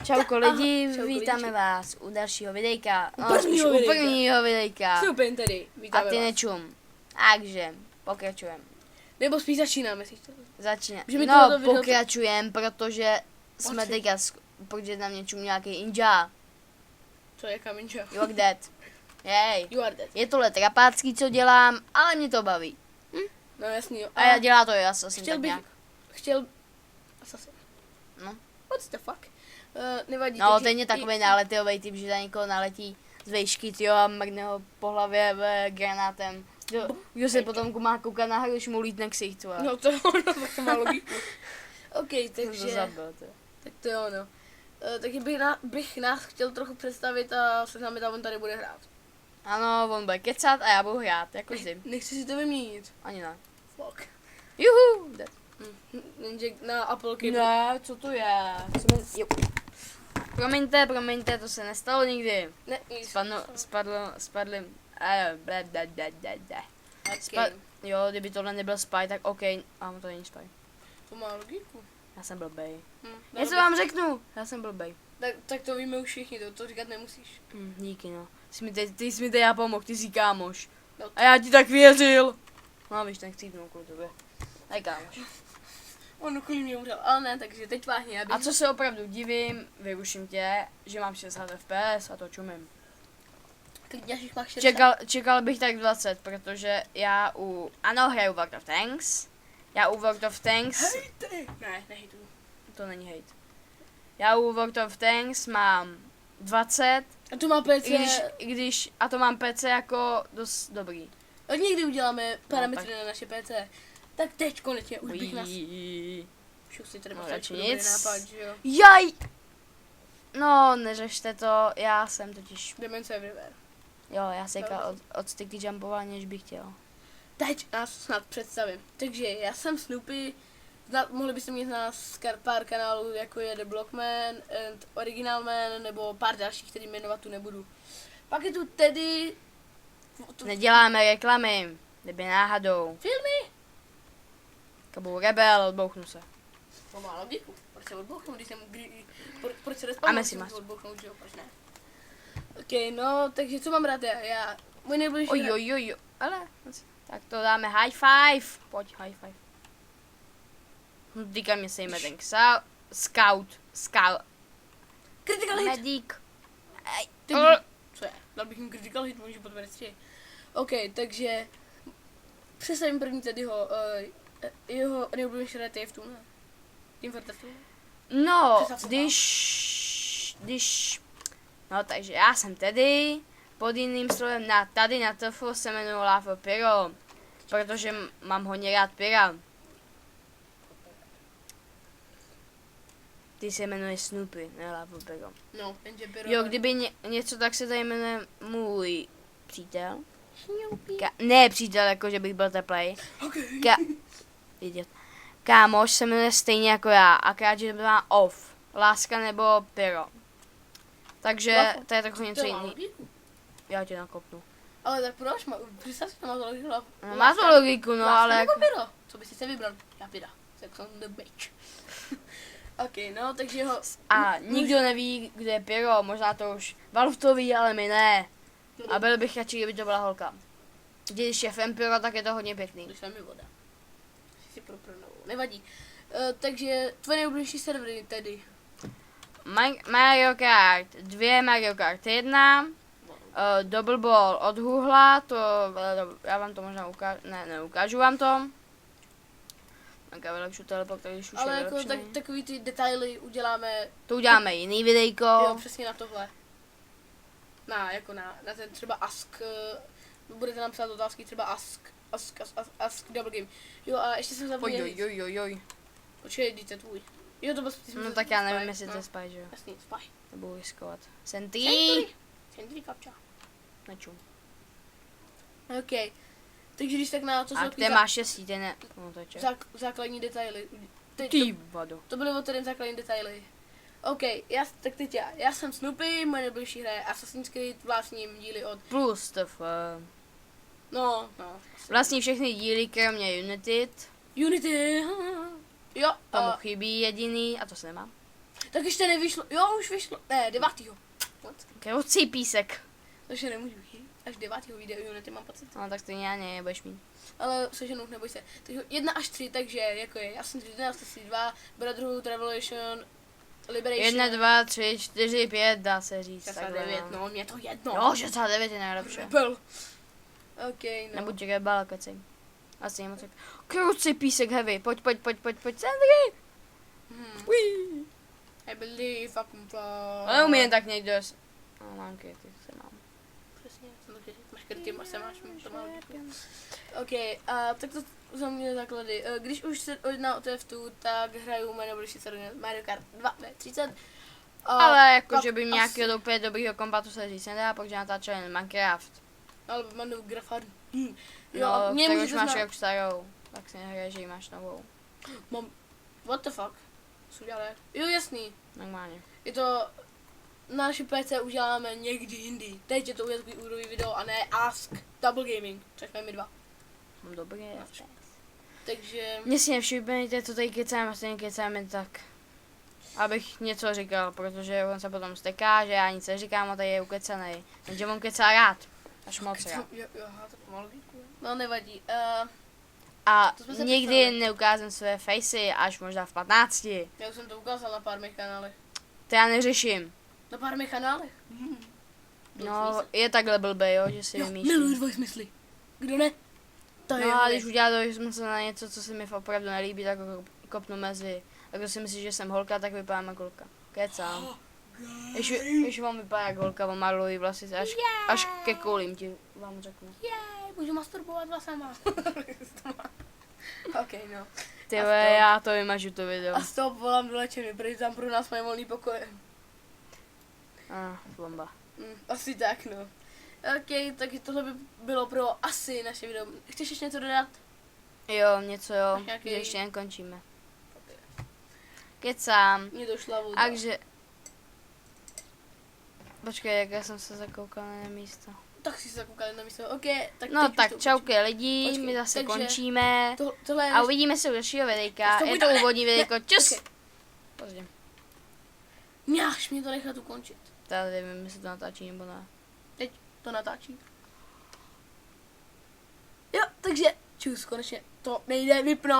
Čauko lidi, Čauko vítáme lidi. vás u dalšího videjka. Prvního U videjka. prvního videjka. Super tady, A vítáme ty vás. nečum. Takže, pokračujeme. Nebo spíš začínáme si to. Začíná. Že mi No, tohleto video- pokračujeme, protože jsme Pojď si. teďka, protože na mě čum nějaký inja. Co je kaminča? You are dead. Jej. You are dead. Je tohle trapácký, co dělám, ale mě to baví. No jasný jo. A já dělá to asi chtěl tak bych, nějak. chtěl, assassin. No. What's the fuck? Nevadí. No, takže ten je takový náletový typ, že za někoho naletí z vejšky, tyjo, a mrkne ho po hlavě granátem. Kdo se potom má koukat na hru, když mu lítne ksicht, vole. No to ono, tak to má logiku. OK, Jsem to takže, zabil, ty. tak to jo no. Takže bych nás chtěl trochu představit a seznámit, a on tady bude hrát. Ano, on bude kecat a já budu hrát, jako vždy. Nechci si to vyměnit. Ani ne. Fuck. Juhu! Jde. Jenže na Apple Key. Ne, co to je? Jo. Promiňte, to se nestalo nikdy. Ne, nic. Spadly. Okay. Jo, kdyby tohle nebyl spy, tak OK. A to není spy. To má logiku. Já jsem blbej. Hm, Něco vám řeknu, já jsem blbej. tak to víme už všichni, to říkat nemusíš. Díky no. Ty jsi mi teď já pomohl, ty jsi kámoš. No, A já ti tak věřil. No víš, ten chcípnul kvůli tobě. Aj kámoš. on kvůli mě umřel, ale ne, takže teď vážně. A co se opravdu divím, vyruším tě, že mám 60 FPS a to čumím. Klidně až jich máš 60. Čekal bych tak 20, protože já hraju World of Tanks. Já u World of Tanks, Hejty! Ne, nehejtu. to není hate. Já u World of Tanks mám 20, A tu má PC. a to mám PC jako dost dobrý. Od někdy uděláme parametry tak. na naše PC. Tak teď konečně už bych nás... Ují. Už si tady No, postavit radši dobrý nic. nápad, že jo. Jaj! No, neřešte to, já jsem totiž, Demence everywhere. jo, já se od sticky jumpování, než bych chtěl. Teď nás snad představím. Takže já jsem Snoopy, mohli byste mě znát z pár kanálů, jako je The Blockman, and Original Man, nebo pár dalších, který jmenovat tu nebudu. Pak je tu Teddy, Neděláme reklamy, kdyby náhodou. filmy. Kabou rebel, odbouchnu se. To má logiku. Proč se odbouchnout, když jsem... Proč se A respawnout, Messi když máš. jsem odbouchnout, že jo, proč ne? Ok, no, takže co mám rád já? Můj nejbližší... Oj, ale, tak to dáme high five. Pojď, high five. Teďka mě sejme ten scout. Critical hit! Medic. Ty, co je? Dal bych jim critical hit, můžu potvrdět 3. Ok, takže... Představím první Teddyho, jeho nejoblíbenější hra je v tom, ne? Team Fortress 2. No, Představ se no takže já jsem tedy, pod jiným slovem tady na TFU se jmenuji Lava Pyro, protože mám hodně rád pyra. Ty se jmenuje Snoopy, ne Lava Pyro. No, jenže Pyro... Jo, kdyby něco, tak se tady jmenuje můj přítel. Snoopy. Ne přítel, jako že bych byl teplej. Okay. Idiot. Kámoš se jmenuje stejně jako já, akorát, že to má off. Láska nebo pyro. Takže to je trochu něco To má jiný. logiku. Já tě nakopnu. Ale tak proč? Představ si, to má to logiku. No, má to logiku, no, ale Láska jako... nebo Pyro? Co bys si vybral? Já Pyra. Tak jsem the bitch. Ok, no, takže ho... A nikdo neví, kde je pyro, možná to už Valve to ví, ale my ne. A byl bych radši, kdyby to byla holka. Když je fem pyro, tak je to hodně pěkný. Když tam je voda. Si proprnou. Nevadí. Takže tvoje nejoblíbenější servery tedy. Mario Kart 2, Mario Kart 1, Double Ball od Huhla, to já vám to možná ukážu, neukážu vám to. Taká vylepšu teleport, když už Ale je jako vylepšený. takový ty detaily uděláme, To uděláme jiný videjko. jo, přesně na tohle. Na ten třeba ask, budete nám psát otázky třeba ask double game. Jo a ještě jsem zapomněl. Oj. Počkej, dítě tvůj. Jo, to byl No tak já nevím, jestli to je spy, že jo. Jasný, spy. Nebudu riskovat. Sentry. Sentry kapča. Nečum. OK. Takže když tak na to A kde máš šestí, ten ne. No to je ček. základní detaily. Ty vado. To byly tedy základní detaily. OK, tak teď já jsem Snoopy, moje nejbližší hra je Assassin's Creed, vlastním díly od... Plus TF. No. Vlastně všechny díly, kromě United. Unity. Jo, Tomu chybí jediný, a to se nemá. Tak ještě nevyšlo, jo, už vyšlo, ne, 9. Kroucí písek. Takže nemůžu jít. Až 9. vyjde Unity, mám pocit. No tak stejně ani nebudeš mít. Ale seženu, neboj se. Takže 1 až 3, takže jako je Assassin's Creed 1, Assassin's Creed 2, Brotherhood, Revelation, Liberation. 1, 2, 3, 4, 5, dá se říct. 69, no, mě to jedno. Jo, 69 je nejlepší. Rebel. OK, no. Nebuď rebel, kecej. Asi nemoc. Kroucí písek heavy, pojď, Sandry! Wee. I believe I can fly. Ale umí jen tak někdo. No, mám kryty, se mám. Přesně, jsem taky, máš kryty, se máš, to má logiku. OK, a tak to za mě základy. Když už se jedná o TF2, tak hraju Mario Kart 2, ne, 30. Ale jako, pak že by nějakého úplně dobrýho kompatu se říct nedá, protože natáčel jen Minecraft. Ale mám novou grafárnu. No, mě tak můžete už máš znát. rok starou. Tak si nehraješ, že ji máš novou. Mám, what the fuck? Co udělali? Jo, jasný. Normálně. Je to, na naši PC uděláme někdy jindy. Teď je to USB úrový video a ne Ask Double Gaming. Řekne mi 2. Mám dobrý. Takže, Mně si nevšimněte, to tady kecáme, stejně kecáme tak. Abych něco říkal, protože on se potom steká, že já nic neříkám a tady je ukecanej. Takže on kecá rád. Až moc rád. jo, to má logiku. No nevadí. A To jsme se nikdy představili. neukázám své facey, až možná v 15. Já už jsem to ukázal na pár mých kanálech. To já neřeším. Na pár mých kanálech? No, je takhle blbý, jo, že si jo, vymýšlí. miluji dvojsmysly. Kdo ne? To je No a moje. když udělá to, že jsem se na něco, co se mi opravdu nelíbí, tak ho kopnu mezi. A kdo si myslí, že jsem holka, tak vypadám jako holka. Kecám. Když vám vypadá jako holka, on má dlouhý vlasy, až ke koulím ti vám řeknu. Jej, můžu masturbovat vlasama. OK, no. Ty A vole, to- já to vymažu to video. A z toho volám do léčebny, protože tam pro nás mají volný pokoje. Bomba. Asi tak, no. OK, tak tohle by bylo pro asi naše video. Chceš ještě něco dodat? Jo, něco jo, Tak nějaký- že ještě nekončíme. Kecám. Mě došla voda. Takže... Počkej, jak já jsem se zakoukal na místo. Tak si se zakoukali na místo. OK, tak No teď tak už to čauky lidi, Počkej, my zase takže- končíme. Tohle je A uvidíme se u dalšího videjka. To Je bude- to ne, úvodní videjko. ne, Čus! ok. Pozdě. Měláš mě to nechat ukončit. Tady nevím, jestli to natáčí nebo ne. Teď to natáčí. Jo, takže čus, konečně to nejde vypnout.